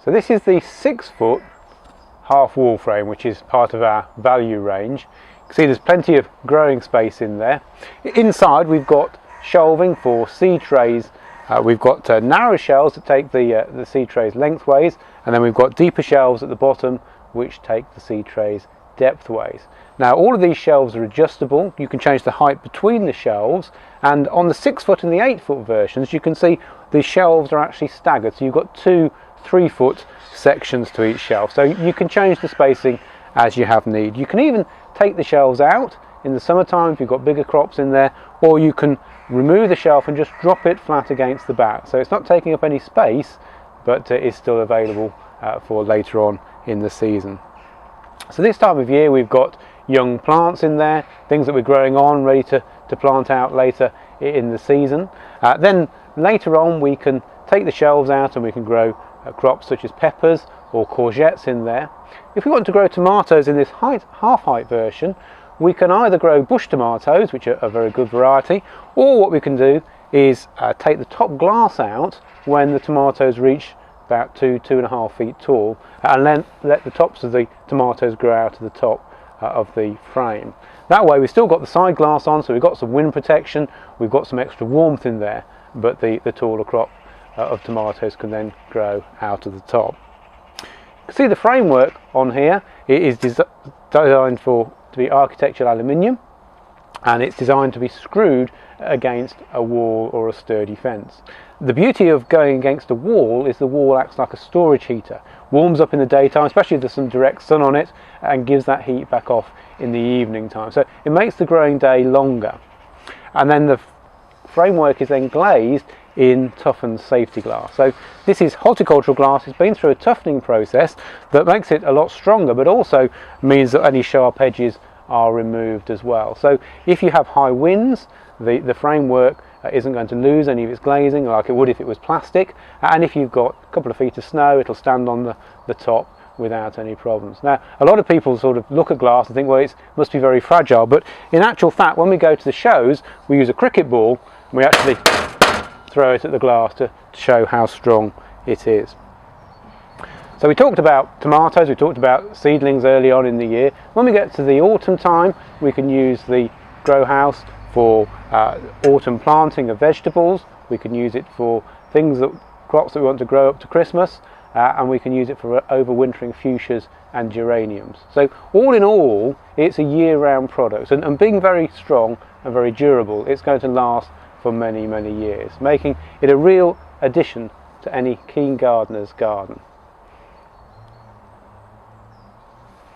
So this is the 6-foot half wall frame, which is part of our value range. You can see there's plenty of growing space in there. Inside we've got shelving for seed trays. We've got narrow shelves that take the seed trays lengthways, and then we've got deeper shelves at the bottom which take the seed trays depthways. Now all of these shelves are adjustable. You can change the height between the shelves, and on the 6-foot and the 8-foot versions you can see the shelves are actually staggered, so you've got 2 3-foot sections to each shelf, so you can change the spacing as you have need. You can even take the shelves out in the summertime if you've got bigger crops in there, or you can remove the shelf and just drop it flat against the back, so it's not taking up any space, but is still available for later on in the season. So this time of year we've got young plants in there, things that we're growing on, ready to plant out later in the season. Then later on we can take the shelves out and we can grow crops such as peppers or courgettes in there. If we want to grow tomatoes in this half height version, we can either grow bush tomatoes, which are a very good variety, or what we can do is take the top glass out when the tomatoes reach about 2.5 feet tall, and then let the tops of the tomatoes grow out of the top of the frame. That way we've still got the side glass on, so we've got some wind protection, we've got some extra warmth in there, but the taller crop of tomatoes can then grow out of the top. You can see the framework on here. It is designed to be architectural aluminium, and it's designed to be screwed against a wall or a sturdy fence. The beauty of going against a wall is the wall acts like a storage heater, warms up in the daytime, especially if there's some direct sun on it, and gives that heat back off in the evening time, so it makes the growing day longer. And then the framework is then glazed in toughened safety glass. So this is horticultural glass. It's been through a toughening process that makes it a lot stronger, but also means that any sharp edges are removed as well. So if you have high winds, the framework isn't going to lose any of its glazing like it would if it was plastic, and if you've got a couple of feet of snow, it'll stand on the top without any problems. Now a lot of people sort of look at glass and think, well, it must be very fragile, but in actual fact when we go to the shows we use a cricket ball and we actually throw it at the glass to show how strong it is. So we talked about tomatoes, we talked about seedlings early on in the year. When we get to the autumn time, we can use the grow house for autumn planting of vegetables. We can use it for crops that we want to grow up to Christmas, and we can use it for overwintering fuchsias and geraniums. So all in all, it's a year-round product, and being very strong and very durable, it's going to last for many, many years, making it a real addition to any keen gardener's garden.